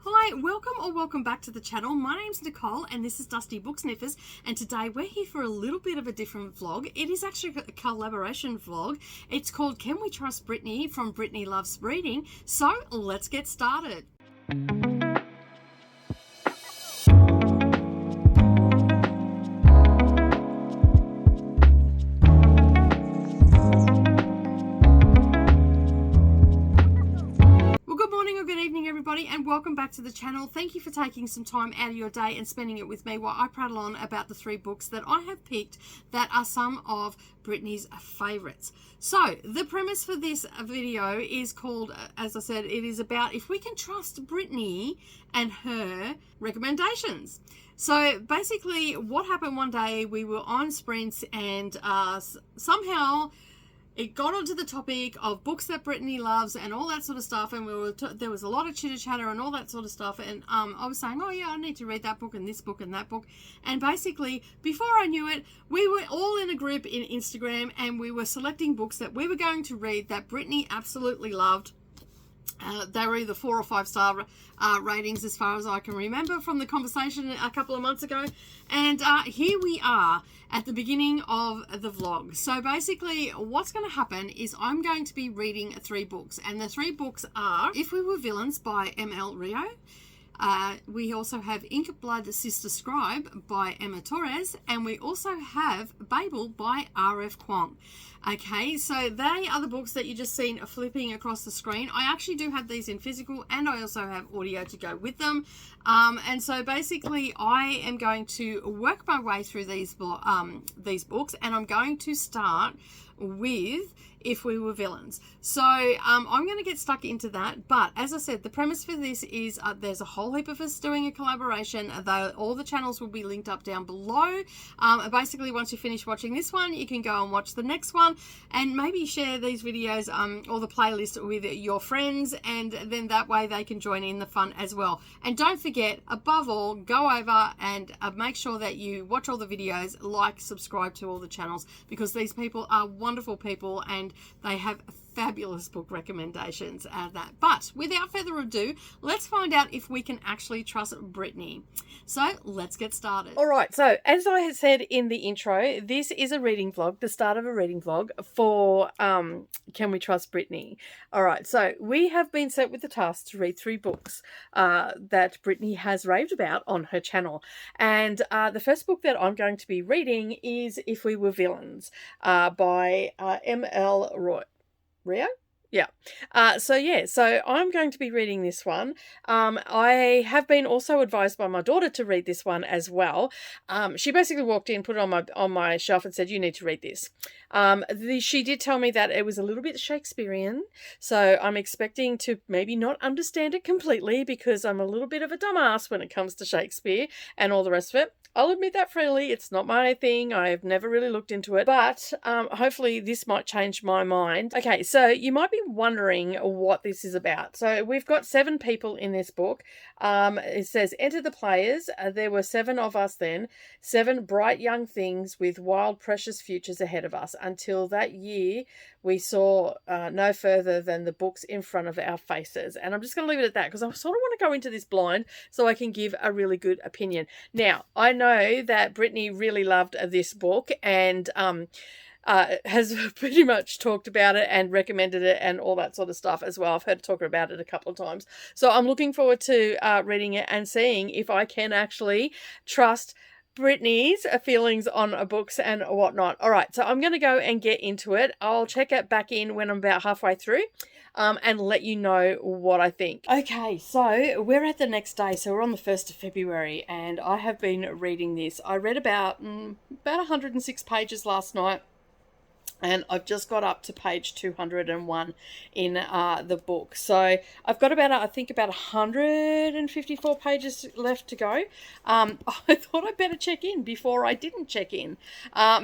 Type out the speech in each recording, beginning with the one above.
Hi, welcome or welcome back to the channel. My name's Nicole and this is Dusty Book Sniffers, and today we're here for a little bit of a different vlog. It is actually a collaboration vlog. It's called Can We Trust Brittany from Brittany Loves Reading. So let's get started. Everybody, and welcome back to the channel. Thank you for taking some time out of your day and spending it with me while I prattle on about the 3 books that I have picked that are some of Brittany's favorites. So the premise for this video is called, as I said, it is about if we can trust Brittany and her recommendations. So basically what happened one day, we were on sprints and somehow it got onto the topic of books that Brittany loves and all that sort of stuff, and there was a lot of chitter chatter and all that sort of stuff, and I was saying, oh yeah, I need to read that book and this book and that book, and basically before I knew it, we were all in a group in Instagram and we were selecting books that we were going to read that Brittany absolutely loved. They were either 4 or 5 star ratings as far as I can remember from the conversation a couple of months ago. And here we are at the beginning of the vlog. So basically what's going to happen is I'm going to be reading 3 books. And the 3 books are If We Were Villains by M.L. Rio. We also have Ink Blood Sister Scribe by Emma Torres, and we also have Babel by R.F. Kuang. Okay, so they are the books that you just seen flipping across the screen. I actually do have these in physical, and I also have audio to go with them. And so basically I am going to work my way through these books, and I'm going to start with If We Were Villains. So I'm going to get stuck into that, but as I said, the premise for this is there's a whole heap of us doing a collaboration. All the channels will be linked up down below. Basically once you finish watching this one, you can go and watch the next one, and maybe share these videos or the playlist with your friends, and then that way they can join in the fun as well. And don't forget, above all, go over and make sure that you watch all the videos, subscribe to all the channels, because these people are wonderful people and they have fabulous book recommendations but without further ado, let's find out if we can actually trust Brittany. So let's get started. All right, so as I had said in the intro, this is a reading vlog, the start of a reading vlog for Can We Trust Brittany. All right, so we have been set with the task to read 3 books that Brittany has raved about on her channel, and the first book that I'm going to be reading is If We Were Villains by M.L. Rio? Yeah. So I'm going to be reading this one. I have been also advised by my daughter to read this one as well. She basically walked in, put it on my shelf and said, you need to read this. She did tell me that it was a little bit Shakespearean, so I'm expecting to maybe not understand it completely because I'm a little bit of a dumbass when it comes to Shakespeare and all the rest of it. I'll admit that freely. It's not my thing. I've never really looked into it, but hopefully this might change my mind. Okay, so you might be wondering what this is about. So we've got 7 people in this book. It says, enter the players. There were 7 of us then, 7 bright young things with wild, precious futures ahead of us. Until that year, we saw no further than the books in front of our faces. And I'm just going to leave it at that because I sort of want to go into this blind so I can give a really good opinion. Now, I know that Brittany really loved this book and has pretty much talked about it and recommended it and all that sort of stuff as well. I've heard her talk about it a couple of times. So I'm looking forward to reading it and seeing if I can actually trust Brittany's feelings on books and whatnot. All right, so I'm going to go and get into it. I'll check it back in when I'm about halfway through and let you know what I think. Okay, so we're at the next day. So we're on the 1st of February and I have been reading this. I read about 106 pages last night. And I've just got up to page 201 in the book. So I've got about 154 pages left to go. I thought I'd better check in before I didn't check in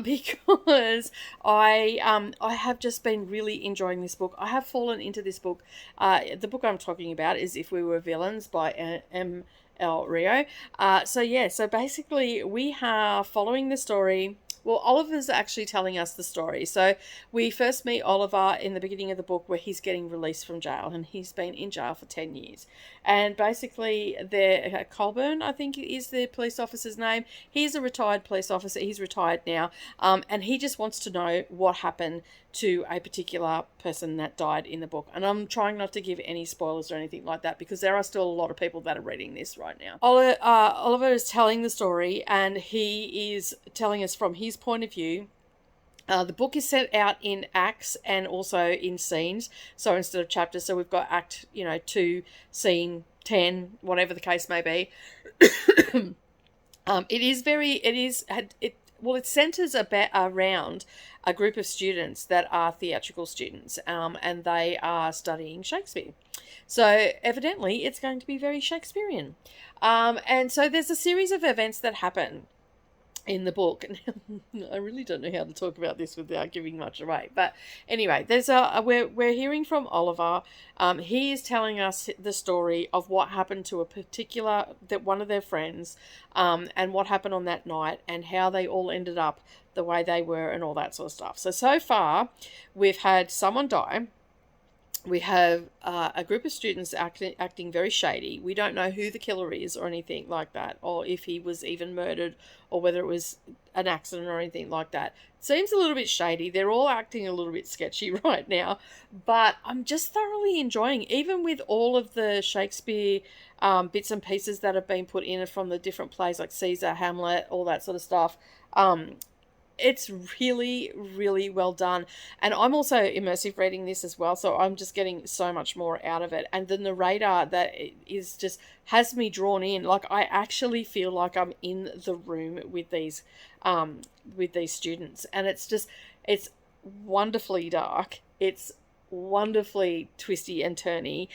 because I have just been really enjoying this book. I have fallen into this book. The book I'm talking about is If We Were Villains by M.L. Rio. So basically we are following the story Well, Oliver's actually telling us the story. So we first meet Oliver in the beginning of the book where he's getting released from jail, and he's been in jail for 10 years. And basically, Colburn, I think is the police officer's name. He's a retired police officer. He's retired now. And he just wants to know what happened to a particular person that died in the book. And I'm trying not to give any spoilers or anything like that because there are still a lot of people that are reading this right now. Oliver is telling the story, and he is telling us from his point of view. The book is set out in acts and also in scenes. So instead of chapters, so we've got act, 2, scene 10, whatever the case may be. It centers around a group of students that are theatrical students, and they are studying Shakespeare. So evidently it's going to be very Shakespearean. And so there's a series of events that happen in the book. I really don't know how to talk about this without giving much away. But anyway, we're hearing from Oliver. He is telling us the story of what happened to one of their friends, and what happened on that night and how they all ended up the way they were and all that sort of stuff. So far, we've had someone die. We have a group of students acting very shady. We don't know who the killer is or anything like that, or if he was even murdered, or whether it was an accident or anything like that. It seems a little bit shady. They're all acting a little bit sketchy right now, but I'm just thoroughly enjoying, even with all of the Shakespeare bits and pieces that have been put in from the different plays like Caesar, Hamlet, all that sort of stuff. It's really, really well done. And I'm also immersive reading this as well, so I'm just getting so much more out of it. And the narrator that is just has me drawn in. Like, I actually feel like I'm in the room with these students. And it's wonderfully dark. It's wonderfully twisty and turny.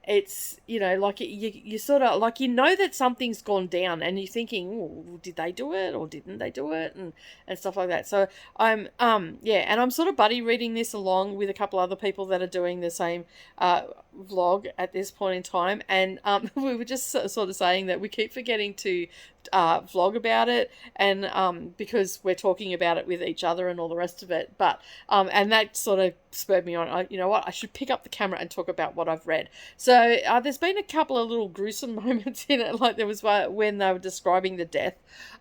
It's, like you sort of, like, that something's gone down and you're thinking, oh, did they do it or didn't they do it, and stuff like that. So I'm, and I'm sort of buddy reading this along with a couple other people that are doing the same vlog at this point in time. And we were just sort of saying that we keep forgetting to vlog about it, and because we're talking about it with each other and all the rest of it. But and that sort of spurred me on. You know what? I should pick up the camera and talk about what I've read. So there's been a couple of little gruesome moments in it. Like there was when they were describing the death.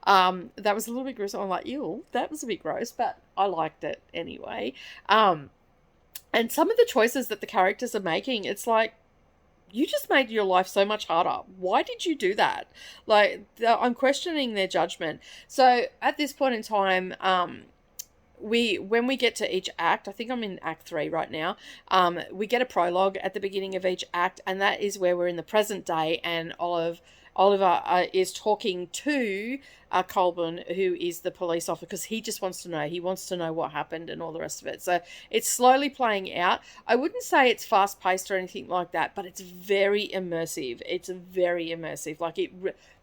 That was a little bit gruesome. I'm like, ew, that was a bit gross, but I liked it anyway. And some of the choices that the characters are making, it's like, you just made your life so much harder. Why did you do that? Like, I'm questioning their judgment. So at this point in time, when we get to each act, I think I'm in Act 3 right now, we get a prologue at the beginning of each act, and that is where we're in the present day, and Oliver is talking to Colburn, who is the police officer, because he just wants to know. He wants to know what happened and all the rest of it. So it's slowly playing out. I wouldn't say it's fast-paced or anything like that, but it's very immersive. It's very immersive. Like,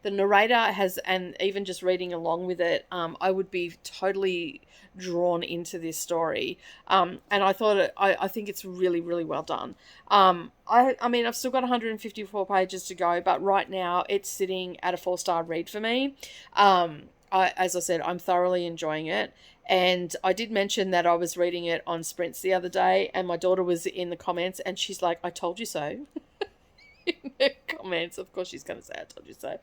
the narrator has, and even just reading along with it, I would be totally drawn into this story. And I thought I think it's really, really well done. I mean, I've still got 154 pages to go, but right now it's sitting at a 4-star read for me. As I said, I'm thoroughly enjoying it. And I did mention that I was reading it on sprints the other day, and my daughter was in the comments, and she's like, I told you so. In the comments, of course she's going to say I told you so.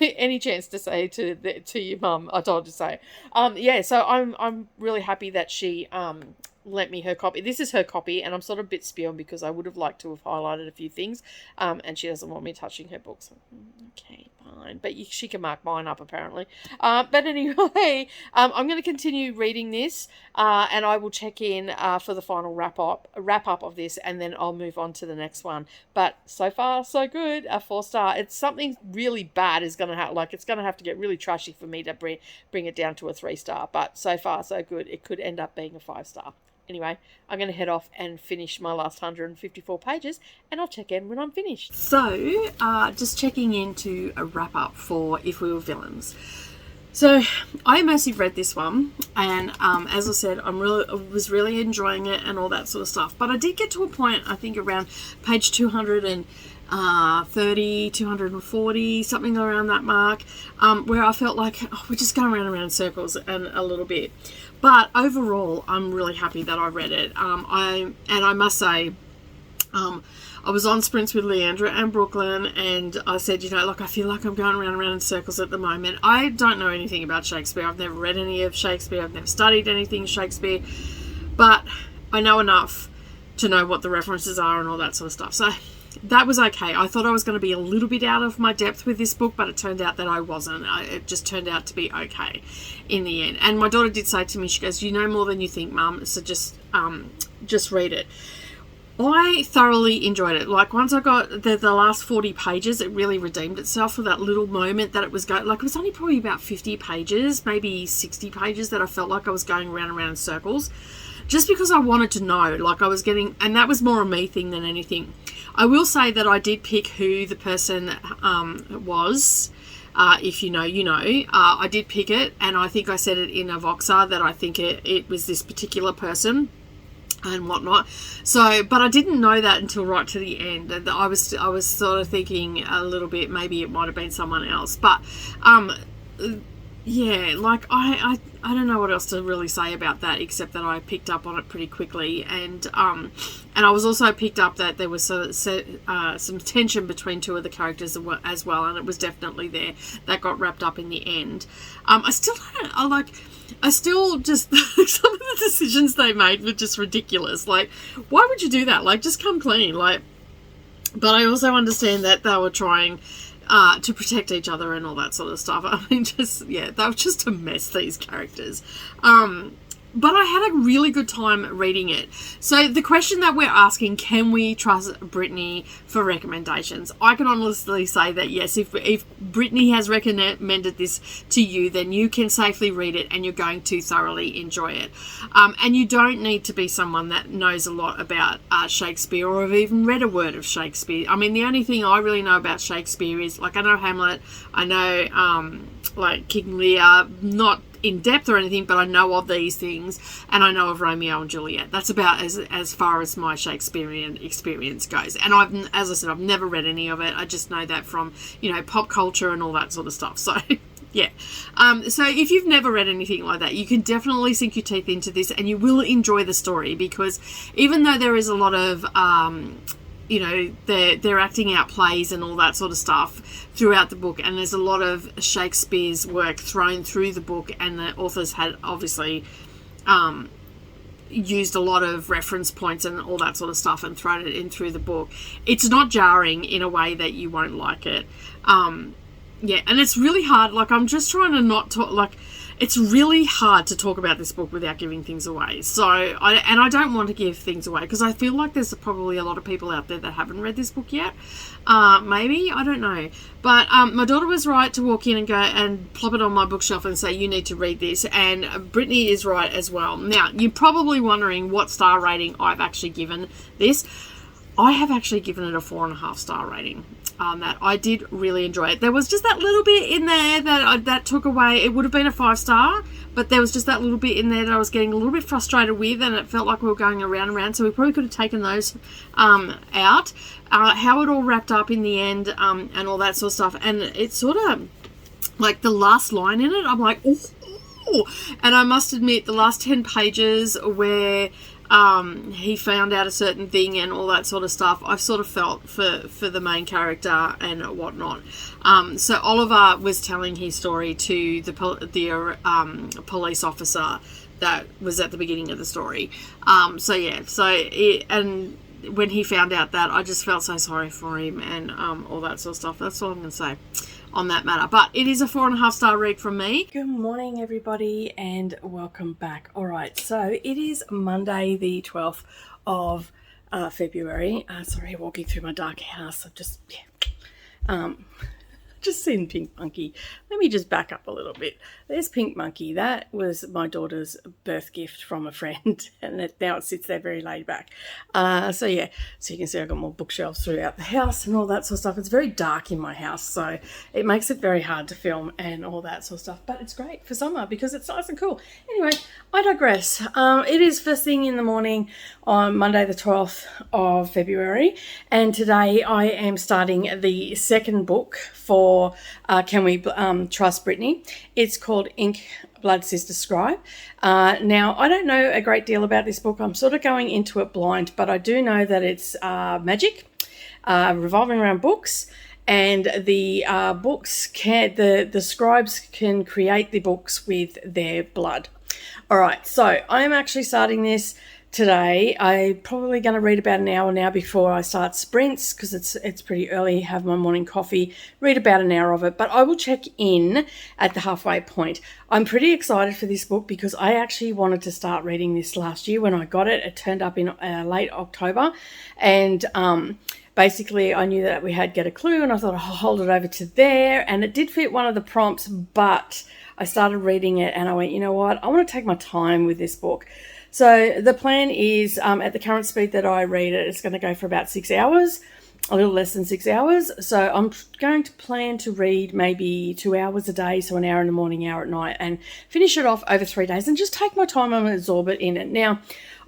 Any chance to say to your mum, I told you so. So I'm really happy that she lent me her copy. This is her copy, and I'm sort of a bit spewing because I would have liked to have highlighted a few things, and she doesn't want me touching her books. Okay, fine, but she can mark mine up apparently. But anyway, I'm going to continue reading this, and I will check in for the final wrap up of this, and then I'll move on to the next one. But so far so good. A 4-star. It's something really bad is going to have, like, it's going to have to get really trashy for me to bring it down to a 3-star. But so far so good. It could end up being a 5-star. Anyway, I'm going to head off and finish my last 154 pages, and I'll check in when I'm finished. So, just checking in to a wrap up for If We Were Villains. So, I immersive read this one, and as I said, I was really enjoying it and all that sort of stuff. But I did get to a point, I think around page 200 and 230, 240, something around that mark, where I felt like we're just going round and round in circles and a little bit. But overall, I'm really happy that I read it. I must say, I was on sprints with Leandra and Brooklyn, and I said, you know, like, I feel like I'm going round and round in circles at the moment. I don't know anything about Shakespeare. I've never read any of Shakespeare. I've never studied anything Shakespeare. But I know enough to know what the references are and all that sort of stuff. So that was okay. I thought I was going to be a little bit out of my depth with this book, but it turned out that I wasn't. It just turned out to be okay in the end. And my daughter did say to me, she goes, you know more than you think, Mum, so just read it. I thoroughly enjoyed it. Like, once I got the last 40 pages, it really redeemed itself for that little moment that it was going. Like, it was only probably about 50 pages, maybe 60 pages that I felt like I was going round and round in circles, just because I wanted to know. Like, I was getting, and that was more a me thing than anything. I will say that I did pick who the person was. If you know, you know. I did pick it, and I think I said it in a Voxer that I think it was this particular person and whatnot. So, but I didn't know that until right to the end, and I was sort of thinking a little bit maybe it might have been someone else. But yeah, like I don't know what else to really say about that, except that I picked up on it pretty quickly, and I was also picked up that there was some tension between two of the characters as well, and it was definitely there. That got wrapped up in the end. I still just some of the decisions they made were just ridiculous. Like, why would you do that? Like, just come clean. Like, but I also understand that they were trying to protect each other and all that sort of stuff. I mean, just, yeah, they were just a mess, these characters. But I had a really good time reading it. So the question that we're asking, can we trust Brittany for recommendations? I can honestly say that yes, if Brittany has recommended this to you, then you can safely read it and you're going to thoroughly enjoy it. And you don't need to be someone that knows a lot about Shakespeare or have even read a word of Shakespeare. I mean, the only thing I really know about Shakespeare is, like, I know Hamlet, I know like King Lear, not in depth or anything, but I know of these things, and I know of Romeo and Juliet. That's about as far as my Shakespearean experience goes. And as I said, I've never read any of it. I just know that from, you know, pop culture and all that sort of stuff. So yeah. So if you've never read anything like that, you can definitely sink your teeth into this, and you will enjoy the story, because even though there is a lot of you know, they're acting out plays and all that sort of stuff throughout the book, and there's a lot of Shakespeare's work thrown through the book, and the authors had obviously used a lot of reference points and all that sort of stuff and thrown it in through the book. It's not jarring in a way that you won't like it. Yeah, and it's really hard. Like, I'm just trying to not talk, like, it's really hard to talk about this book without giving things away. So, I don't want to give things away, because I feel like there's probably a lot of people out there that haven't read this book yet. Maybe, I don't know. But my daughter was right to walk in and go and plop it on my bookshelf and say, you need to read this. And Brittany is right as well. Now, you're probably wondering what star rating I've actually given this. I have actually given it a 4.5 star rating. That I did really enjoy it. There was just that little bit in there that took away. It would have been a 5 star, but there was just that little bit in there that I was getting a little bit frustrated with, and it felt like we were going around and around. So we probably could have taken those out. How it all wrapped up in the end, and all that sort of stuff. And it's sort of like the last line in it, I'm like, ooh. And I must admit, the last 10 pages where he found out a certain thing and all that sort of stuff, I've sort of felt for the main character and whatnot. So Oliver was telling his story to the police officer that was at the beginning of the story. So yeah, and when he found out that, I just felt so sorry for him and all that sort of stuff. That's all I'm going to say on that matter. But it is a 4.5 star read from me. Good morning, everybody, and welcome back. All right, so it is Monday the 12th of February. Sorry, walking through my dark house. I've just just seen Pink Monkey. Let me just back up a little bit. There's Pink Monkey. That was my daughter's birth gift from a friend, and now it sits there very laid back. So yeah, so you can see I've got more bookshelves throughout the house and all that sort of stuff. It's very dark in my house, so it makes it very hard to film and all that sort of stuff. But it's great for summer because it's nice and cool. Anyway, I digress. It is first thing in the morning on Monday the 12th of February, and today I am starting the second book for Can We Trust Brittany. It's called Ink, Blood, Sister, Scribe. Now, I don't know a great deal about this book. I'm sort of going into it blind, but I do know that it's magic, revolving around books, and the the scribes can create the books with their blood. All right, so I'm actually starting this today. I'm probably going to read about an hour now before I start sprints because it's pretty early, have my morning coffee, read about an hour of it, but I will check in at the halfway point. I'm pretty excited for this book because I actually wanted to start reading this last year when I got it. It turned up in late October, and basically I knew that we had Get a Clue, and I thought I'll hold it over to there, and it did fit one of the prompts, but I started reading it and I went, you know what, I want to take my time with this book. So the plan is, at the current speed that I read it, it's going to go for about 6 hours, a little less than 6 hours. So I'm going to plan to read maybe 2 hours a day, so an hour in the morning, hour at night, and finish it off over 3 days and just take my time and absorb it in it. Now,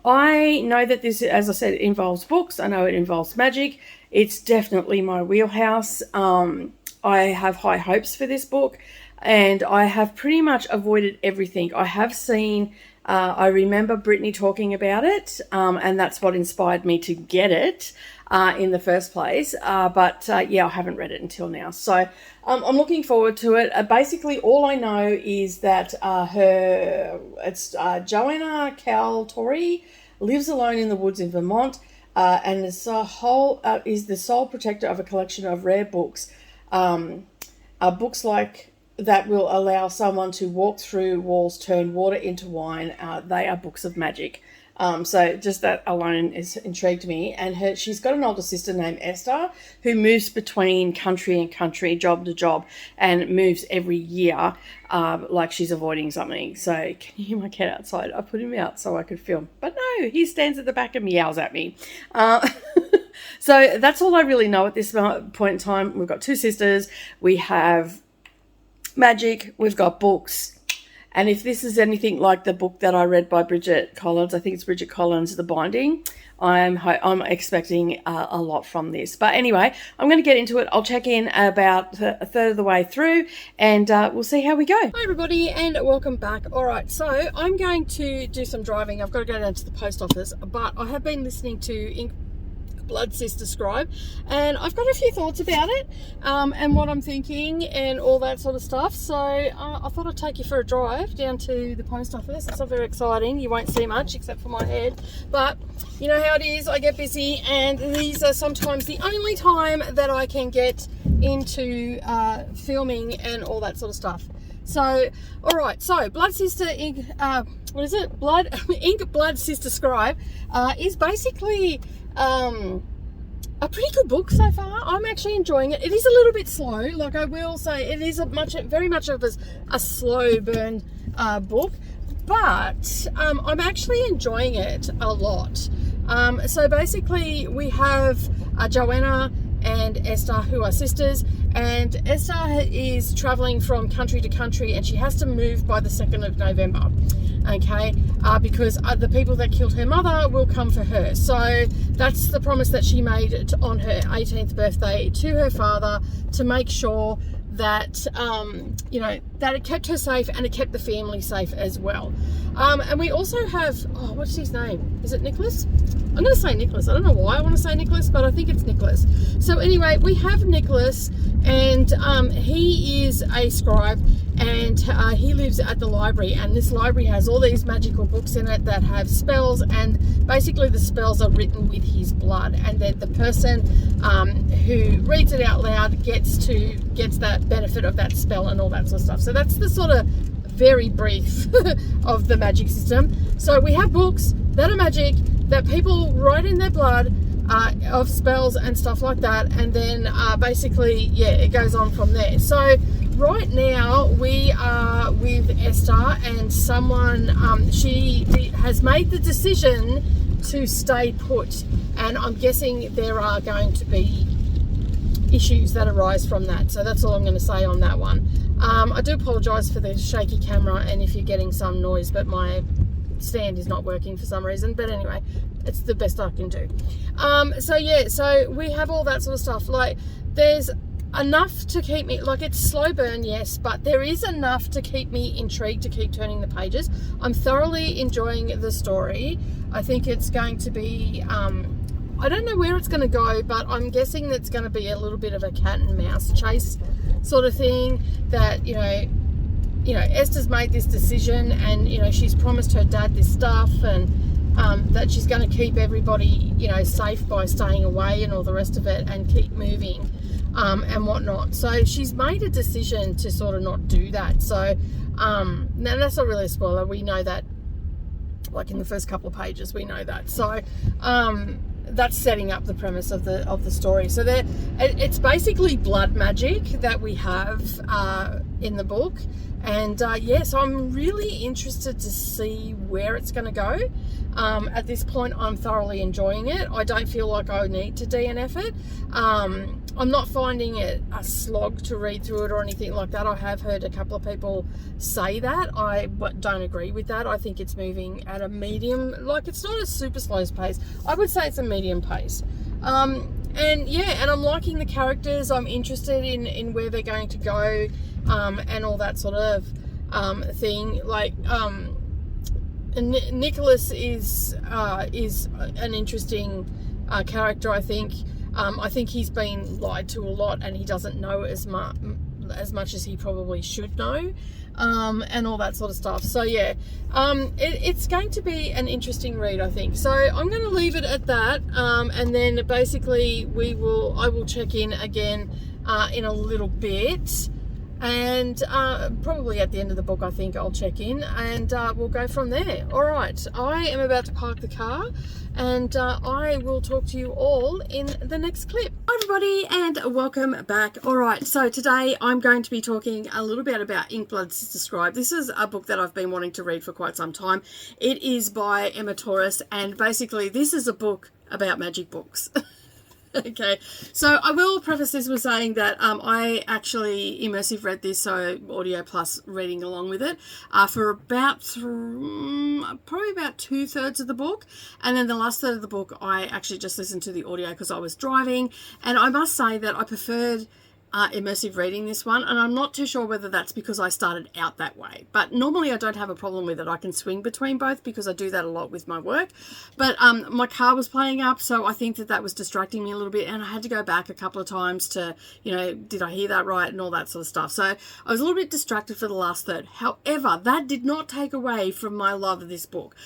I know that this, as I said, involves books. I know it involves magic. It's definitely my wheelhouse. I have high hopes for this book, and I have pretty much avoided everything. I have seen... I remember Brittany talking about it, and that's what inspired me to get it in the first place. But yeah, I haven't read it until now. So I'm looking forward to it. Basically, all I know is that Joanna Caltori lives alone in the woods in Vermont, and is the sole protector of a collection of rare books. Books like that will allow someone to walk through walls, turn water into wine. They are books of magic. So just that alone has intrigued me. And she's got an older sister named Esther who moves between country and country, job to job, and moves every year like she's avoiding something. So can you hear my cat outside? I put him out so I could film. But no, he stands at the back and meows at me. So that's all I really know at this point in time. We've got 2 sisters. We have magic, we've got books, and if this is anything like the book that I read by Bridget Collins, I think it's Bridget Collins, The Binding, I'm expecting a lot from this. But anyway, I'm going to get into it. I'll check in about a third of the way through, and we'll see how we go. Hi everybody, and welcome back. All right, so I'm going to do some driving. I've got to go down to the post office, but I have been listening to Ink, Blood, Sister, Scribe, and I've got a few thoughts about it, and what I'm thinking and all that sort of stuff. So I thought I'd take you for a drive down to the post office. It's not very exciting. You won't see much except for my head, but you know how it is. I get busy, and these are sometimes the only time that I can get into filming and all that sort of stuff. So, all right. So, Blood, Sister, Ink. What is it? Ink, Blood, Sister, Scribe is basically a pretty good book so far. I'm actually enjoying it. It is a little bit slow, like I will say. It is very much of a slow burn book, but I'm actually enjoying it a lot. So basically, we have Joanna and Esther, who are sisters, and Esther is traveling from country to country, and she has to move by the 2nd of November, okay, because the people that killed her mother will come for her. So that's the promise that she made on her 18th birthday to her father, to make sure that you know, that it kept her safe and it kept the family safe as well. And we also have, oh, what's his name? Is it Nicholas? I'm going to say Nicholas. I don't know why I want to say Nicholas, but I think it's Nicholas. So anyway, we have Nicholas, and he is a scribe, and he lives at the library, and this library has all these magical books in it that have spells, and basically the spells are written with his blood, and then the person who reads it out loud gets that benefit of that spell and all that sort of stuff. So that's the sort of very brief of the magic system. So we have books that are magic, that people write in their blood, of spells and stuff like that, and then basically, yeah, it goes on from there. So right now we are with Esther, and someone, she has made the decision to stay put, and I'm guessing there are going to be issues that arise from that. So that's all I'm going to say on that one. I do apologise for the shaky camera and if you're getting some noise, but my stand is not working for some reason. But anyway, it's the best I can do. So yeah, so we have all that sort of stuff. Like, there's enough to keep me, like, it's slow burn, yes, but there is enough to keep me intrigued to keep turning the pages. I'm thoroughly enjoying the story. I think it's going to be, I don't know where it's going to go, but I'm guessing that's going to be a little bit of a cat and mouse chase sort of thing, that, you know, Esther's made this decision, and, you know, she's promised her dad this stuff, and that she's going to keep everybody, you know, safe by staying away and all the rest of it, and keep moving, and whatnot. So she's made a decision to sort of not do that. So now that's not really a spoiler. We know that, like, in the first couple of pages, we know that. So that's setting up the premise of the story. So it's basically blood magic that we have in the book, and yeah, so I'm really interested to see where it's going to go. At this point, I'm thoroughly enjoying it. I don't feel like I need to DNF it. I'm not finding it a slog to read through it or anything like that. I have heard a couple of people say that. I don't agree with that. I think it's moving at a medium, like, it's not a super slow pace. I would say it's a medium pace. And yeah, and I'm liking the characters. I'm interested in where they're going to go, and all that sort of thing. Like, Nicholas is an interesting character, I think. I think he's been lied to a lot, and he doesn't know as much as he probably should know, and all that sort of stuff. So yeah, it's going to be an interesting read, I think. So I'm going to leave it at that, and then basically I will check in again in a little bit. And probably at the end of the book, I think I'll check in, and we'll go from there. All right, I am about to park the car, and I will talk to you all in the next clip. Hi everybody, and welcome back. All right, so today I'm going to be talking a little bit about Inkblood Sister Scribe. This is a book that I've been wanting to read for quite some time. It is by Emma Torres, and basically this is a book about magic books. Okay, so I will preface this with saying that I actually immersive read this, so audio plus reading along with it, for about probably about 2/3 of the book, and then the last third of the book I actually just listened to the audio because I was driving, and I must say that I preferred immersive reading this one, and I'm not too sure whether that's because I started out that way, but normally I don't have a problem with it. I can swing between both because I do that a lot with my work, but my car was playing up, so I think that was distracting me a little bit, and I had to go back a couple of times to, you know, did I hear that right and all that sort of stuff. So I was a little bit distracted for the last third. However, that did not take away from my love of this book.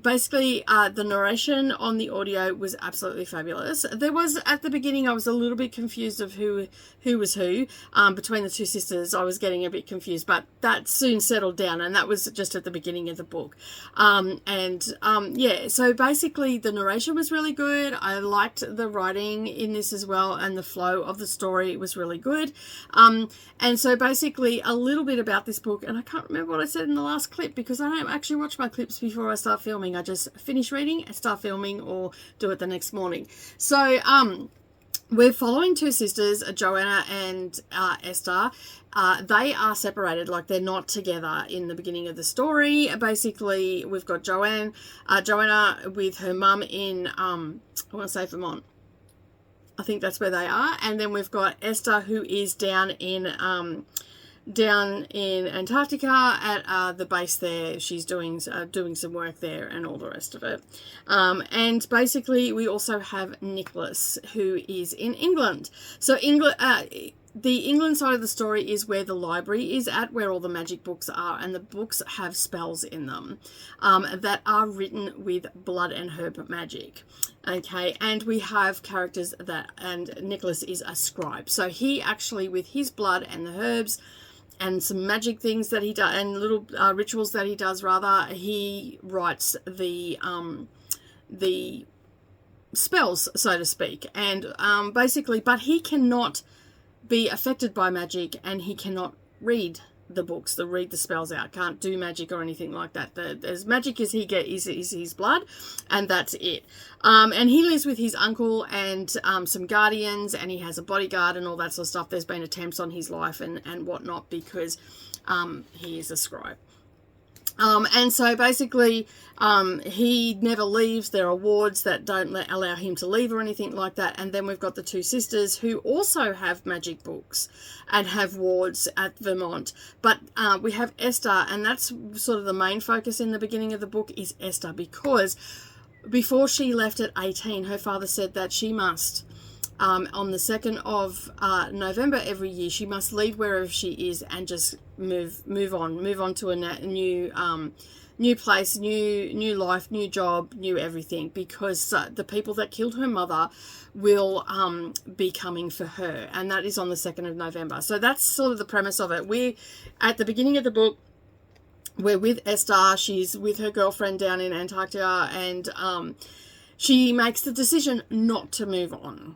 Basically, the narration on the audio was absolutely fabulous. There was, at the beginning, I was a little bit confused of who was who, between the two sisters. I was getting a bit confused, but that soon settled down, and that was just at the beginning of the book. Yeah, so basically the narration was really good. I liked the writing in this as well, and the flow of the story was really good. And so basically a little bit about this book, and I can't remember what I said in the last clip because I don't actually watch my clips before I start filming. I just finish reading and start filming, or do it the next morning. So we're following two sisters, Joanna and Esther. They are separated, like they're not together in the beginning of the story. Basically, we've got Joanna with her mum in, I want to say Vermont. I think that's where they are. And then we've got Esther, who is down in Antarctica at the base there. She's doing some work there and all the rest of it. And basically we also have Nicholas, who is in England. So the England side of the story is where the library is at, where all the magic books are, and the books have spells in them that are written with blood and herb magic. Okay, and we have characters and Nicholas is a scribe. So he actually, with his blood and the herbs and some magic things that he does, and little rituals that he does, rather, he writes the spells, so to speak. And basically, but he cannot be affected by magic, and he cannot read the books, read the spells out, can't do magic or anything like that. As magic as he gets is his blood, and that's it. And he lives with his uncle and some guardians, and he has a bodyguard and all that sort of stuff. There's been attempts on his life and whatnot because he is a scribe. And so basically, he never leaves. There are wards that don't allow him to leave or anything like that. And then we've got the two sisters who also have magic books and have wards at Vermont. But we have Esther, and that's sort of the main focus in the beginning of the book is Esther, because before she left at 18, her father said that she must, on the 2nd of November every year, she must leave wherever she is and just move on to a new place, new life, new job, new everything, because the people that killed her mother will be coming for her, and that is on the 2nd of November. So that's sort of the premise of it. We, at the beginning of the book, we're with Esther. She's with her girlfriend down in Antarctica, and she makes the decision not to move on.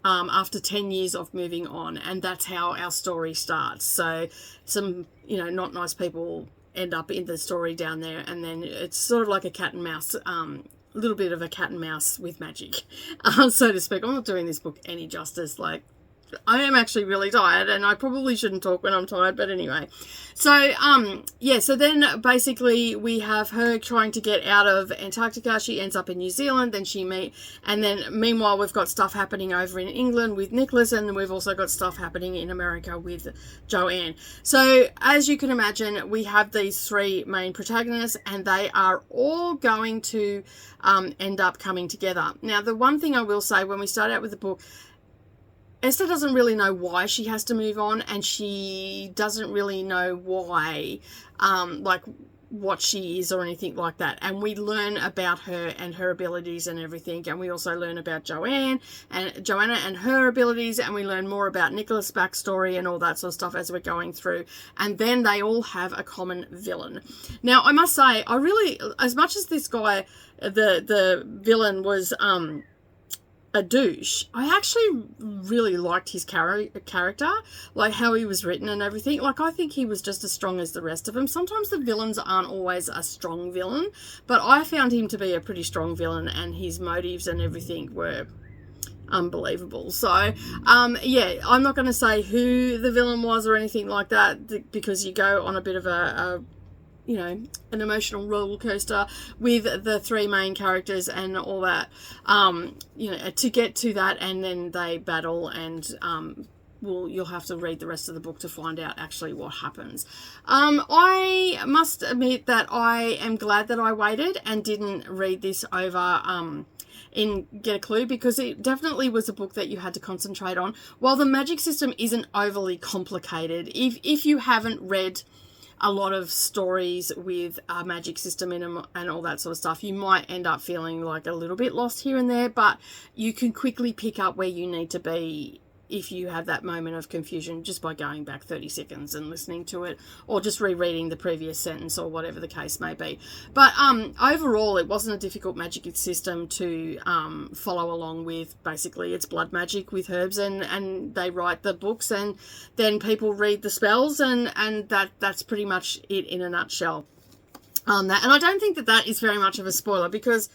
After 10 years of moving on, and that's how our story starts. So some, not nice people end up in the story down there, and then it's sort of like a cat and mouse, a little bit of a cat and mouse with magic, so to speak. I'm not doing this book any justice. Like, I am actually really tired, and I probably shouldn't talk when I'm tired, but anyway. So, so then basically we have her trying to get out of Antarctica. She ends up in New Zealand, and then meanwhile we've got stuff happening over in England with Nicholas, and then we've also got stuff happening in America with Joanne. So, as you can imagine, we have these three main protagonists, and they are all going to end up coming together. Now, the one thing I will say when we start out with the book, Esther doesn't really know why she has to move on, and she doesn't really know why, like what she is or anything like that. And we learn about her and her abilities and everything. And we also learn about Joanna and her abilities, and we learn more about Nicholas' backstory and all that sort of stuff as we're going through. And then they all have a common villain. Now, I must say, I really, as much as this guy, the villain was, a douche, I actually really liked his character, like how he was written and everything. Like, I think he was just as strong as the rest of them. Sometimes the villains aren't always a strong villain, but I found him to be a pretty strong villain, and his motives and everything were unbelievable. So, I'm not going to say who the villain was or anything like that, because you go on a bit of an emotional roller coaster with the three main characters and all that, to get to that, and then they battle, and you'll have to read the rest of the book to find out actually what happens. I must admit that I am glad that I waited and didn't read this over in Get a Clue, because it definitely was a book that you had to concentrate on. While the magic system isn't overly complicated, if you haven't read a lot of stories with a magic system in them and all that sort of stuff, you might end up feeling like a little bit lost here and there, but you can quickly pick up where you need to be if you have that moment of confusion just by going back 30 seconds and listening to it, or just rereading the previous sentence, or whatever the case may be. But overall, it wasn't a difficult magic system to follow along with. Basically, it's blood magic with herbs, and they write the books, and then people read the spells, and that's pretty much it in a nutshell. And I don't think that is very much of a spoiler, because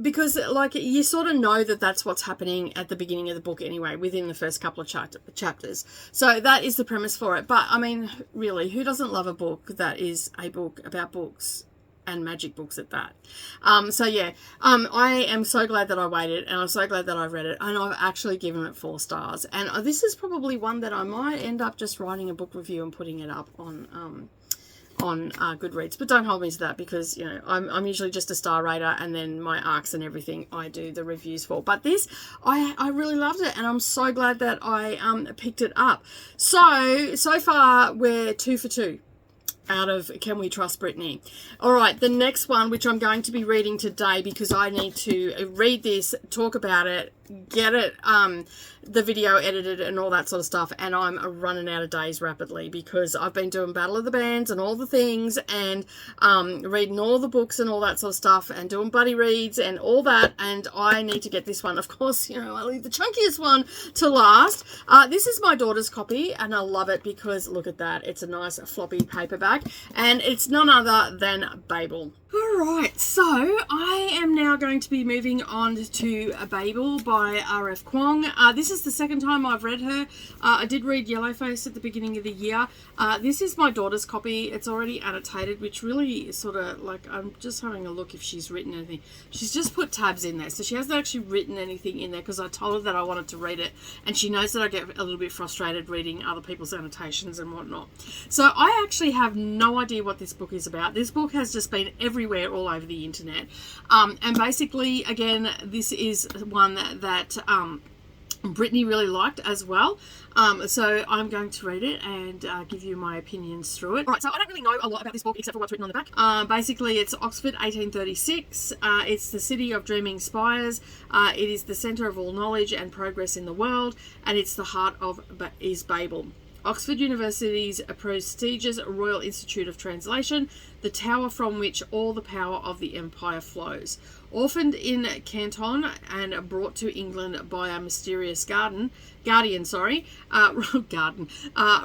like, you sort of know that that's what's happening at the beginning of the book anyway, within the first couple of chapters. So that is the premise for it. But I mean, really, who doesn't love a book that is a book about books, and magic books at that? I am so glad that I waited, and I'm so glad that I read it, and I've actually given it 4 stars. And this is probably one that I might end up just writing a book review and putting it up on Goodreads, but don't hold me to that, because I'm usually just a star rater, and then my arcs and everything I do the reviews for. But this, I really loved it, and I'm so glad that I picked it up. So far we're 2 for 2 out of Can We Trust Brittany? All right, the next one, which I'm going to be reading today, because I need to read this, talk about it, get it, the video edited and all that sort of stuff, and I'm running out of days rapidly because I've been doing Battle of the Bands and all the things, and reading all the books and all that sort of stuff, and doing buddy reads and all that, and I need to get this one. Of course, you know, I leave the chunkiest one to last. This is my daughter's copy, and I love it because look at that. It's a nice floppy paperback, and it's none other than Babel. Alright, so I am now going to be moving on to Babel by R.F. Kuang. This is the second time I've read her. I did read Yellowface at the beginning of the year. This is my daughter's copy. It's already annotated, which really sort of, like, I'm just having a look if she's written anything. She's just put tabs in there, so she hasn't actually written anything in there because I told her that I wanted to read it, and she knows that I get a little bit frustrated reading other people's annotations and whatnot. So I actually have no idea what this book is about. This book has just been everywhere all over the internet, and basically, again, this is one that Brittany really liked as well, so I'm going to read it and give you my opinions through it. Alright, so I don't really know a lot about this book except for what's written on the back. Basically, it's Oxford 1836. It's the city of dreaming spires. It is the centre of all knowledge and progress in the world, and it's the heart of is Babel. Oxford University's a prestigious Royal Institute of Translation, the tower from which all the power of the empire flows. Orphaned in Canton and brought to England by a mysterious guardian,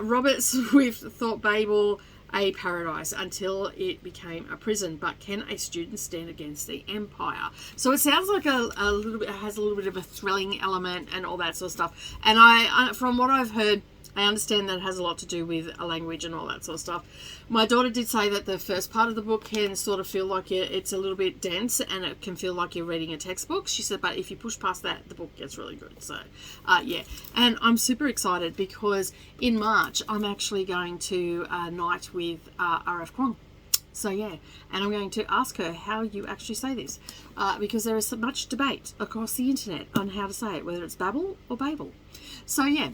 Robert Swift thought Babel a paradise until it became a prison. But can a student stand against the empire? So it sounds like a little bit, it has a little bit of a thrilling element and all that sort of stuff. And I from what I've heard, I understand that it has a lot to do with a language and all that sort of stuff. My daughter did say that the first part of the book can sort of feel like it's a little bit dense and it can feel like you're reading a textbook. She said, but if you push past that, the book gets really good. So, yeah. And I'm super excited because in March, I'm actually going to a night with R.F. Kuang. So, yeah. And I'm going to ask her how you actually say this. Because there is so much debate across the internet on how to say it, whether it's Babel or Babel. So, yeah.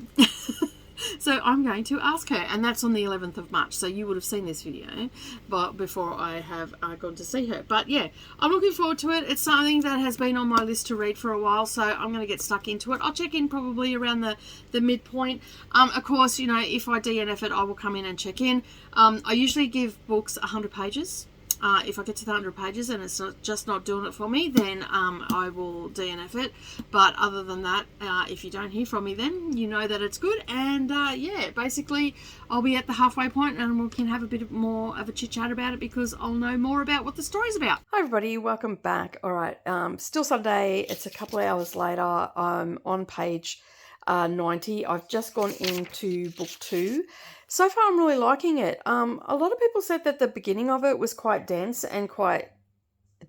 So I'm going to ask her, and that's on the 11th of March. So you would have seen this video, but before I have gone to see her. But yeah, I'm looking forward to it. It's something that has been on my list to read for a while, so I'm going to get stuck into it. I'll check in probably around the midpoint. Of course, you know, if I DNF it, I will come in and check in. I usually give books 100 pages. If I get to the 100 pages and it's just not doing it for me, then I will DNF it. But other than that, if you don't hear from me, then you know that it's good. And yeah, basically, I'll be at the halfway point and we can have a bit more of a chit chat about it because I'll know more about what the story's about. Hi everybody, welcome back. All right, still Sunday. It's a couple of hours later. I'm on page 90. I've just gone into book 2. So far, I'm really liking it. A lot of people said that the beginning of it was quite dense and quite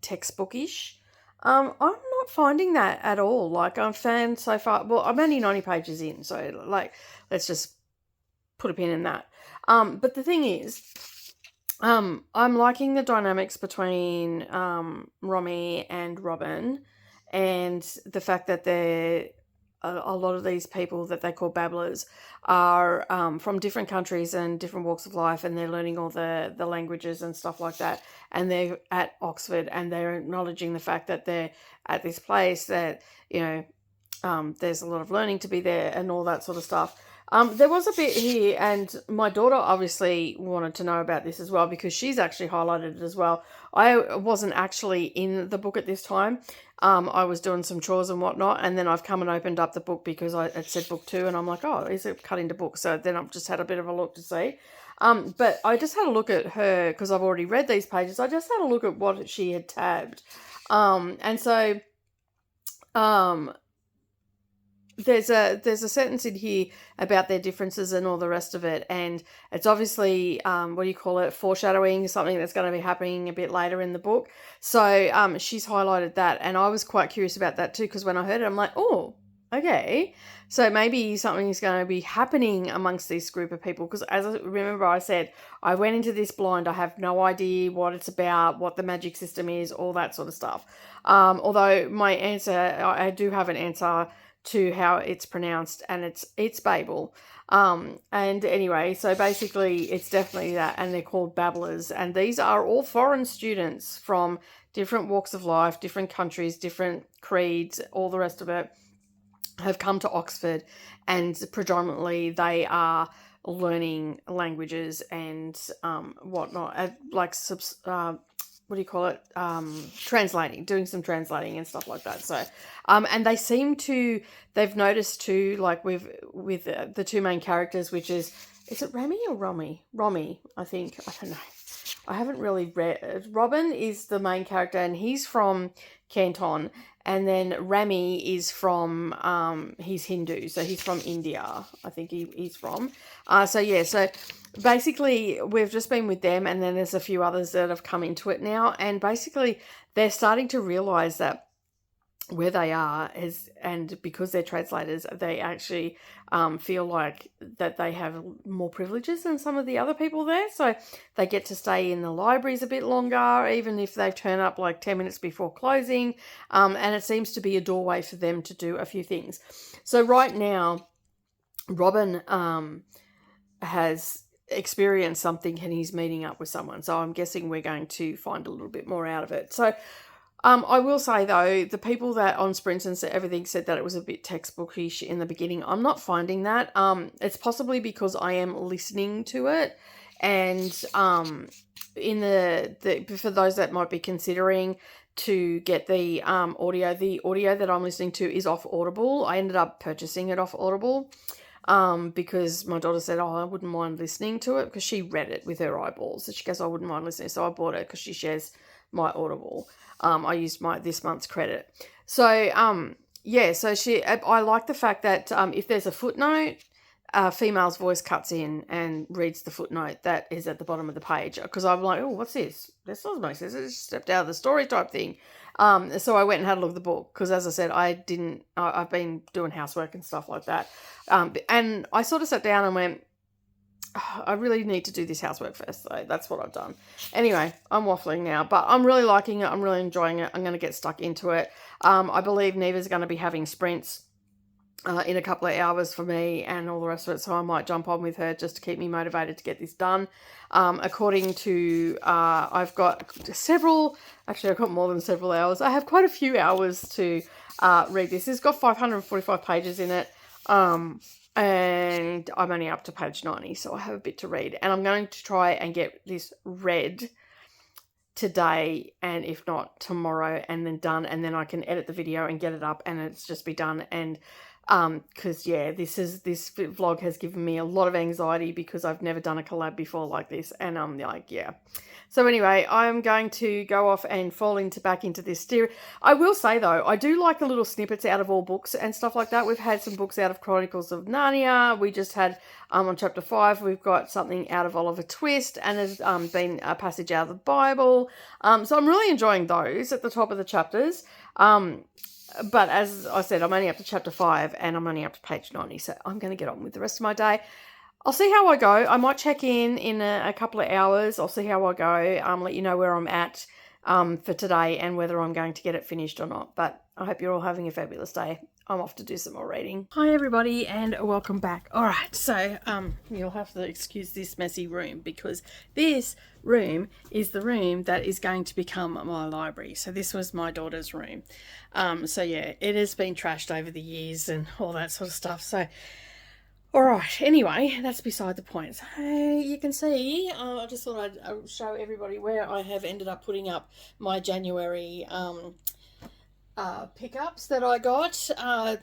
textbookish. I'm not finding that at all. Like, I've found so far, well, I'm only 90 pages in, so, like, let's just put a pin in that. But the thing is, I'm liking the dynamics between Romy and Robin and the fact that they're a lot of these people that they call babblers are from different countries and different walks of life, and they're learning all the languages and stuff like that, and they're at Oxford and they're acknowledging the fact that they're at this place that, you know, there's a lot of learning to be there and all that sort of stuff. There was a bit here, and my daughter obviously wanted to know about this as well because she's actually highlighted it as well. I wasn't actually in the book at this time. I was doing some chores and whatnot, and then I've come and opened up the book because it said book 2, and I'm like, oh, is it cut into book? So then I've just had a bit of a look to see. But I just had a look at her because I've already read these pages. I just had a look at what she had tabbed. And so there's a sentence in here about their differences and all the rest of it, and it's obviously foreshadowing something that's going to be happening a bit later in the book. So she's highlighted that, and I was quite curious about that too, because when I heard it, I'm like, oh, okay, so maybe something's going to be happening amongst this group of people, because as I remember, I said I went into this blind. I have no idea what it's about, what the magic system is, all that sort of stuff. Although my answer, I do have an answer to how it's pronounced, and it's Babel. And anyway, so basically it's definitely that, and they're called babblers, and these are all foreign students from different walks of life, different countries, different creeds, all the rest of it. have come to Oxford, and predominantly they are learning languages and whatnot, what do you call it? Translating, doing some translating and stuff like that. So, and they've noticed too, like with the two main characters, which is it Rami or Romy? Romy, I think. I don't know. I haven't really read. Robin is the main character, and he's from Canton, and then Rami is from he's Hindu, so he's from India. I think he's from. So basically we've just been with them, and then there's a few others that have come into it now, and basically they're starting to realize that where they are is, and because they're translators, they actually feel like that they have more privileges than some of the other people there. So they get to stay in the libraries a bit longer, even if they've turned up like 10 minutes before closing. And it seems to be a doorway for them to do a few things. So right now, Robin has experienced something, and he's meeting up with someone. So I'm guessing we're going to find a little bit more out of it. So I will say, though, the people that on Sprint and everything said that it was a bit textbookish in the beginning. I'm not finding that. It's possibly because I am listening to it. And in for those that might be considering to get the audio that I'm listening to is off Audible. I ended up purchasing it off Audible because my daughter said, I wouldn't mind listening to it, because she read it with her eyeballs. So she goes, I wouldn't mind listening. So I bought it because she shares my Audible. I used this month's credit. So, I like the fact that if there's a footnote, a female's voice cuts in and reads the footnote that is at the bottom of the page. Because I'm like, oh, what's this? This doesn't make sense. It just stepped out of the story type thing. So I went and had a look at the book, because as I said, I've been doing housework and stuff like that. And I sort of sat down and went, I really need to do this housework first, so that's what I've done. Anyway, I'm waffling now, but I'm really liking it. I'm really enjoying it. I'm going to get stuck into it. I believe Neva's going to be having sprints in a couple of hours for me and all the rest of it, so I might jump on with her just to keep me motivated to get this done. According to, I've got more than several hours. I have quite a few hours to read this. It's got 545 pages in it. And I'm only up to page 90, so I have a bit to read. And I'm going to try and get this read today, and if not, tomorrow, and then done. And then I can edit the video and get it up, and it's just be done. And because, this vlog has given me a lot of anxiety, because I've never done a collab before like this. And I'm like, yeah. So anyway, I'm going to go off and fall back into this theory. I will say, though, I do like the little snippets out of all books and stuff like that. We've had some books out of Chronicles of Narnia. We just had, on chapter 5, we've got something out of Oliver Twist, and there's been a passage out of the Bible. So I'm really enjoying those at the top of the chapters. But as I said, I'm only up to chapter 5, and I'm only up to page 90. So I'm going to get on with the rest of my day. I'll see how I go. I might check in a couple of hours. I'll see how I go. Let you know where I'm at for today, and whether I'm going to get it finished or not. But I hope you're all having a fabulous day. I'm off to do some more reading. Hi everybody, and welcome back. All right, so you'll have to excuse this messy room, because this room is the room that is going to become my library. So this was my daughter's room. So yeah, it has been trashed over the years and all that sort of stuff. So all right, anyway, that's beside the point. So you can see, I just thought I'd show everybody where I have ended up putting up my January pickups that I got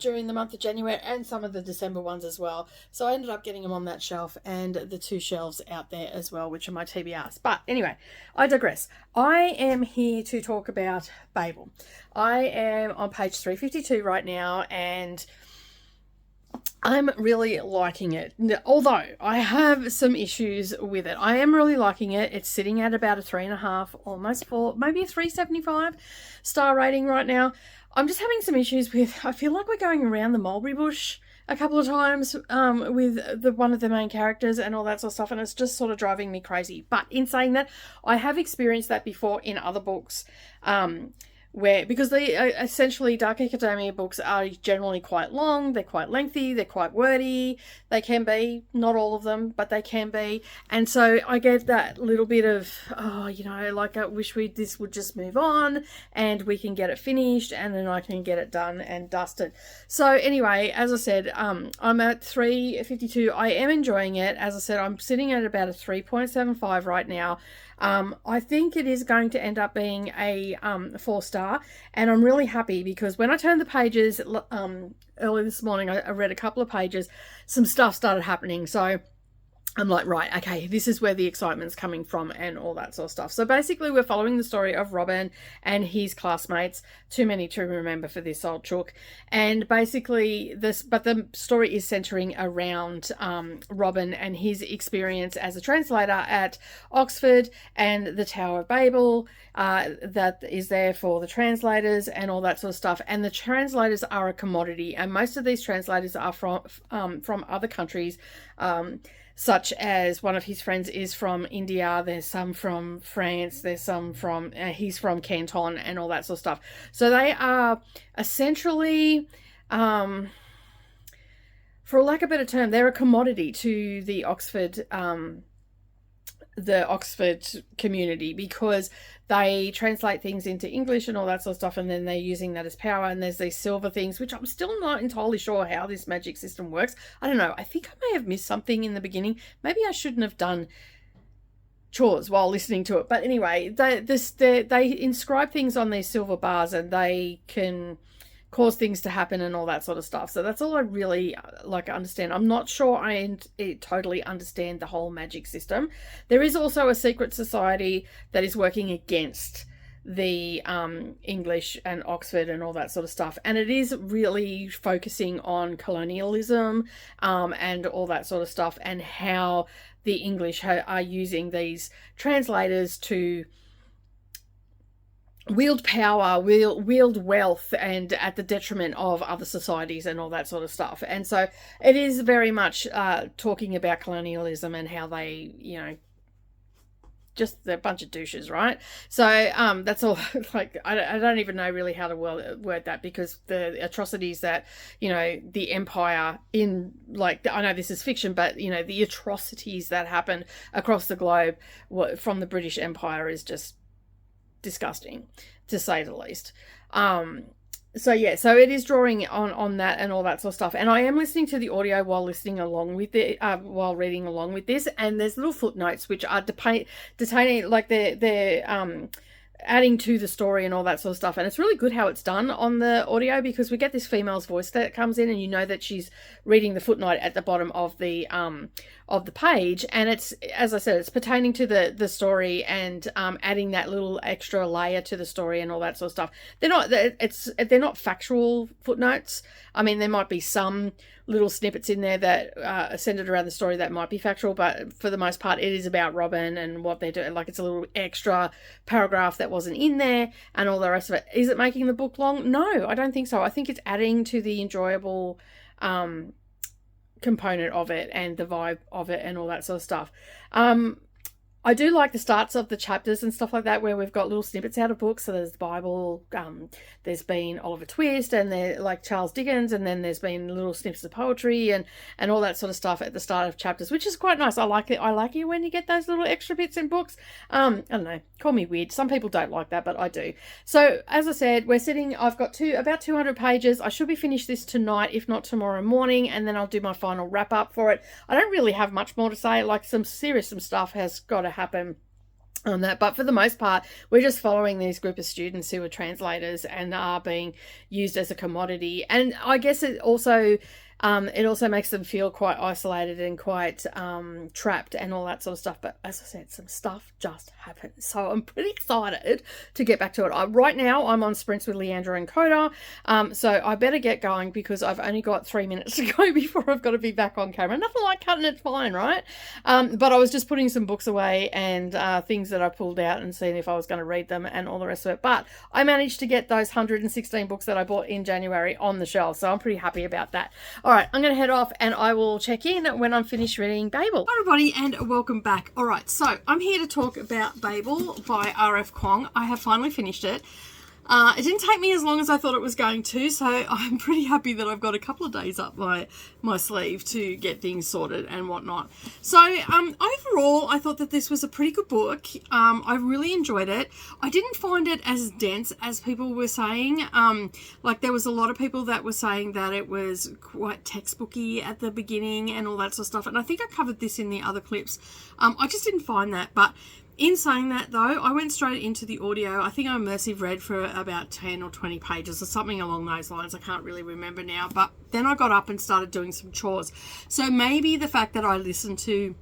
during the month of January, and some of the December ones as well. So I ended up getting them on that shelf, and the 2 shelves out there as well, which are my TBRs. But anyway, I digress. I am here to talk about Babel. I am on page 352 right now, and I'm really liking it, although I have some issues with it. I am really liking it. It's sitting at about a 3.5, almost 4, maybe a 3.75 star rating right now. I'm just having some issues with, I feel like we're going around the mulberry bush a couple of times with one of the main characters and all that sort of stuff, and it's just sort of driving me crazy. But in saying that, I have experienced that before in other books. because they essentially Dark Academia books are generally quite long, they're quite lengthy, they're quite wordy, they can be, not all of them, but they can be, and so I get that little bit of, like I wish this would just move on and we can get it finished and then I can get it done and dusted. So anyway, as I said, I'm at 352. I am enjoying it. As I said, I'm sitting at about a 3.75 right now. I think it is going to end up being a 4-star, and I'm really happy because when I turned the pages early this morning, I read a couple of pages, some stuff started happening. So I'm like, right, okay, this is where the excitement's coming from and all that sort of stuff. So basically we're following the story of Robin and his classmates, too many to remember for this old chook. And basically but the story is centering around Robin and his experience as a translator at Oxford and the Tower of Babel that is there for the translators and all that sort of stuff. And the translators are a commodity, and most of these translators are from other countries, such as one of his friends is from India, there's some from France, there's some from, he's from Canton and all that sort of stuff. So they are essentially, for lack of a better term, they're a commodity to the Oxford community, because they translate things into English and all that sort of stuff, and then they're using that as power. And there's these silver things, which I'm still not entirely sure how this magic system works. I don't know. I think I may have missed something in the beginning. Maybe I shouldn't have done chores while listening to it. But anyway, they inscribe things on these silver bars, and they can cause things to happen and all that sort of stuff. So that's all I really understand. I'm not sure I totally understand the whole magic system. There is also a secret society that is working against the English and Oxford and all that sort of stuff, and it is really focusing on colonialism and all that sort of stuff, and how the English are using these translators to wield power, wield wealth, and at the detriment of other societies and all that sort of stuff. And so it is very much talking about colonialism and how they, just a bunch of douches, right? So that's all. I don't even know really how to word that, because the atrocities that the empire in, I know this is fiction, but the atrocities that happen across the globe from the British Empire is just disgusting, to say the least. So it is drawing on that and all that sort of stuff. And I am listening to the audio while listening along with it, while reading along with this. And there's little footnotes which are detaining, they're adding to the story and all that sort of stuff. And it's really good how it's done on the audio, because we get this female's voice that comes in, and you know that she's reading the footnote at the bottom of the page, and it's, as I said, it's pertaining to the story, and adding that little extra layer to the story and all that sort of stuff. They're not factual footnotes. I mean, there might be some little snippets in there that are centered around the story that might be factual, but for the most part, it is about Robin and what they're doing. It's a little extra paragraph that wasn't in there and all the rest of it. Is it making the book long? No, I don't think so. I think it's adding to the enjoyable component of it and the vibe of it and all that sort of stuff. I do like the starts of the chapters and stuff like that, where we've got little snippets out of books. So there's the Bible, there's been Oliver Twist, and they're like Charles Dickens, and then there's been little snippets of poetry and all that sort of stuff at the start of chapters, which is quite nice. I like it. I like it when you get those little extra bits in books. I don't know, call me weird. Some people don't like that, but I do. So as I said, I've got about 200 pages. I should be finished this tonight, if not tomorrow morning, and then I'll do my final wrap up for it. I don't really have much more to say. Some stuff has got to happen on that, but for the most part, we're just following these group of students who are translators and are being used as a commodity. And I guess it also makes them feel quite isolated and quite trapped and all that sort of stuff. But as I said, some stuff just happened. So I'm pretty excited to get back to it. Right now, I'm on sprints with Leandra and Coda. So I better get going, because I've only got 3 minutes to go before I've got to be back on camera. Nothing like cutting it fine, right? But I was just putting some books away and things that I pulled out and seeing if I was going to read them and all the rest of it. But I managed to get those 116 books that I bought in January on the shelf. So I'm pretty happy about that. All right, I'm going to head off and I will check in when I'm finished reading Babel. Hi everybody, and welcome back. All right, so I'm here to talk about Babel by R.F. Kuang. I have finally finished it. It didn't take me as long as I thought it was going to, so I'm pretty happy that I've got a couple of days up my sleeve to get things sorted and whatnot. So overall, I thought that this was a pretty good book. I really enjoyed it. I didn't find it as dense as people were saying. Like there was a lot of people that were saying that it was quite textbooky at the beginning and all that sort of stuff. And I think I covered this in the other clips. I just didn't find that, but in saying that, though, I went straight into the audio. I think I immersive read for about 10 or 20 pages or something along those lines. I can't really remember now. But then I got up and started doing some chores. So maybe the fact that I listened to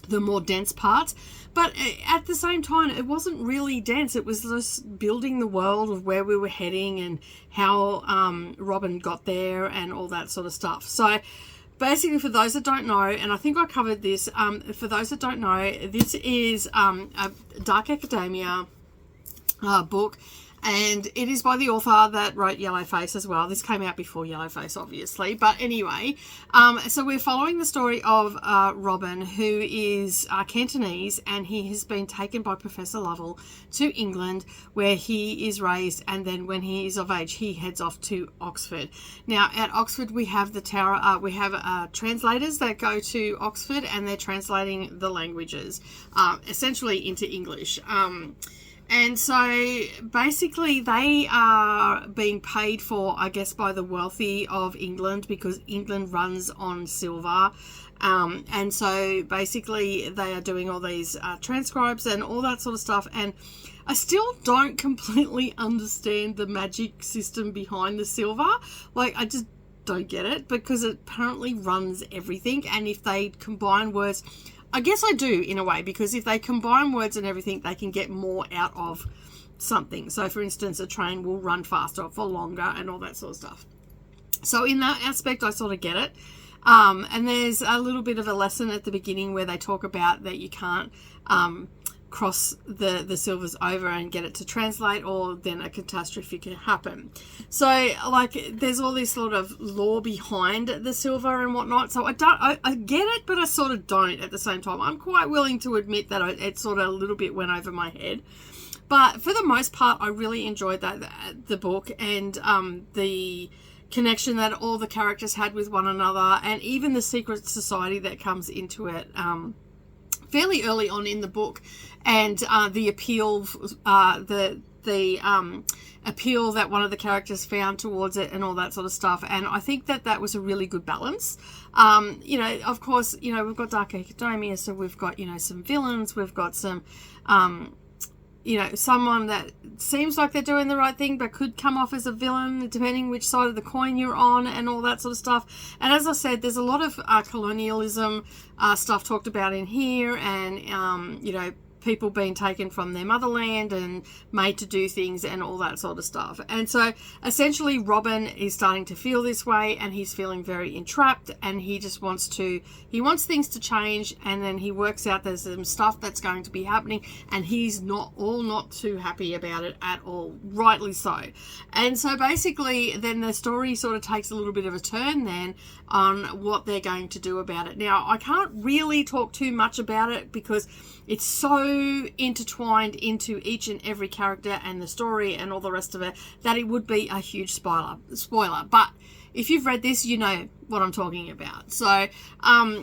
the more dense parts, but at the same time, it wasn't really dense. It was just building the world of where we were heading and how Robin got there and all that sort of stuff. So basically, for those that don't know, and I think I covered this, for those that don't know, this is a dark academia book, and it is by the author that wrote Yellowface as well. This came out before Yellowface, obviously, but anyway, so we're following the story of Robin, who is Cantonese, and he has been taken by Professor Lovell to England, where he is raised, and then when he is of age, he heads off to Oxford. Now, at Oxford, we have the tower. We have translators that go to Oxford, and they're translating the languages, essentially into English. And so basically they are being paid for, I guess, by the wealthy of England, because England runs on silver. And so basically they are doing all these transcribes and all that sort of stuff. And I still don't completely understand the magic system behind the silver. Like, I just don't get it, because it apparently runs everything. And if they combine words, I guess I do in a way, because if they combine words and everything, they can get more out of something. So for instance, a train will run faster for longer and all that sort of stuff. So in that aspect, I sort of get it. And there's a little bit of a lesson at the beginning where they talk about that you can't cross the silvers over and get it to translate, or then a catastrophe can happen. So like there's all this sort of lore behind the silver and whatnot. So I get it, but I sort of don't at the same time. I'm quite willing to admit that it sort of a little bit went over my head. But for the most part, I really enjoyed the book, and the connection that all the characters had with one another, and even the secret society that comes into it fairly early on in the book, and the appeal, appeal that one of the characters found towards it and all that sort of stuff. And I think that was a really good balance. You know, of course, you know, we've got Dark Academia, so we've got, you know, some villains, we've got some, you know, someone that seems like they're doing the right thing but could come off as a villain depending which side of the coin you're on and all that sort of stuff. And as I said, there's a lot of colonialism stuff talked about in here, and, you know, people being taken from their motherland and made to do things and all that sort of stuff. And so essentially Robin is starting to feel this way, and he's feeling very entrapped, and he just wants things to change, and then he works out there's some stuff that's going to be happening, and he's not too happy about it at all, rightly so. And so basically then the story sort of takes a little bit of a turn then on what they're going to do about it. Now, I can't really talk too much about it because it's so intertwined into each and every character and the story and all the rest of it that it would be a huge spoiler. But if you've read this, you know what I'm talking about. So,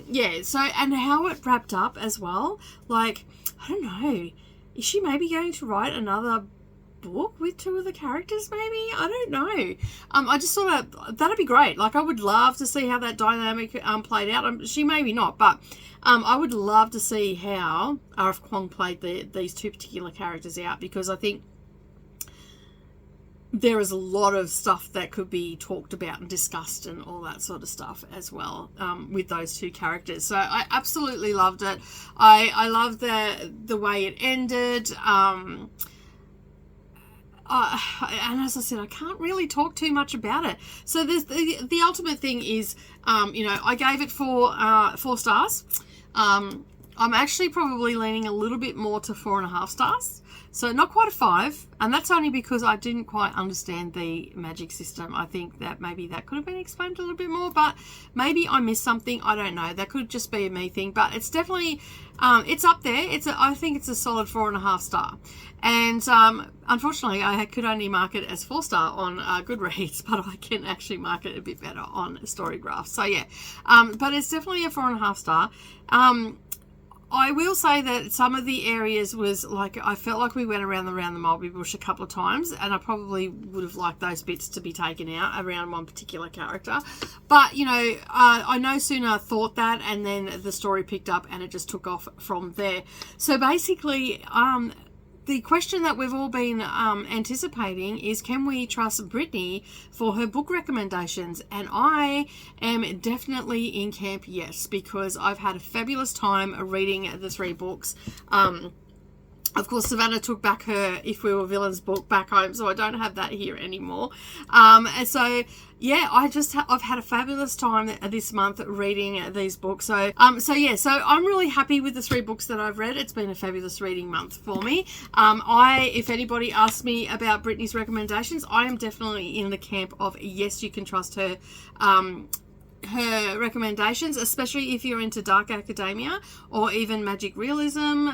yeah, so, and how it wrapped up as well. Like, I don't know, is she maybe going to write another book with two of the characters maybe? I don't know. I just thought that'd be great. Like, I would love to see how that dynamic played out. She maybe not, but I would love to see how R.F. Kuang played these two particular characters out, because I think there is a lot of stuff that could be talked about and discussed and all that sort of stuff as well with those two characters. So I absolutely loved it. I loved the way it ended. And as I said, I can't really talk too much about it. So there's the ultimate thing is, you know, I gave it 4 stars. I'm actually probably leaning a little bit more to 4.5 stars. So not quite a 5, and that's only because I didn't quite understand the magic system. I think that maybe that could have been explained a little bit more, but maybe I missed something. I don't know. That could just be a me thing, but it's definitely, it's up there. I think it's a solid 4.5 star. And unfortunately, I could only mark it as 4 star on Goodreads, but I can actually mark it a bit better on Storygraph. So yeah, but it's definitely a 4.5 star. I will say that some of the areas was like, I felt like we went around the mulberry bush a couple of times, and I probably would have liked those bits to be taken out around one particular character. But, you know, I no sooner thought that, and then the story picked up and it just took off from there. So basically, the question that we've all been anticipating is, can we trust Brittany for her book recommendations? And I am definitely in camp yes, because I've had a fabulous time reading the 3 books. Of course, Savannah took back her If We Were Villains book back home, so I don't have that here anymore. And so, yeah, I've had a fabulous time this month reading these books. So I'm really happy with the 3 books that I've read. It's been a fabulous reading month for me. If anybody asks me about Brittany's recommendations, I am definitely in the camp of yes, you can trust her. Her recommendations, especially if you're into dark academia or even magic realism.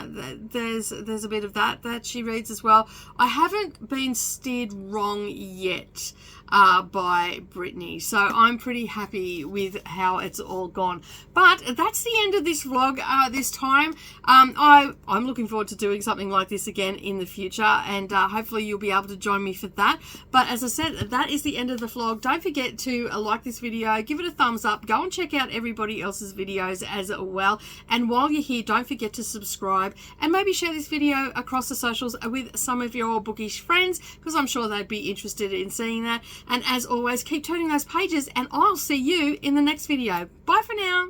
There's a bit of that she reads as well. I haven't been steered wrong yet by Brittany, so I'm pretty happy with how it's all gone. But that's the end of this vlog this time. I'm looking forward to doing something like this again in the future, and hopefully you'll be able to join me for that. But as I said, that is the end of the vlog. Don't forget to like this video, give it a thumbs up, go and check out everybody else's videos as well, and while you're here, don't forget to subscribe and maybe share this video across the socials with some of your bookish friends, because I'm sure they'd be interested in seeing that. And as always, keep turning those pages, and I'll see you in the next video. Bye for now.